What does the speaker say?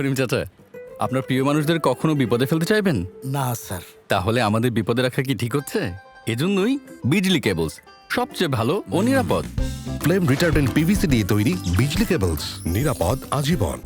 করিম চাচা, আপনার প্রিয় মানুষদের কখনো বিপদে ফেলতে চাইবেন? না স্যার। তাহলে আমাদের বিপদে রাখা কি ঠিক হচ্ছে? এজন্যই বিজলি কেবলস সবচেয়ে ভালো ও নিরাপদ। ফ্লেম রিটার্ডেন্ট পিভিসি দিয়ে তৈরি বিজলি কেবলস, নিরাপদ আজীবন।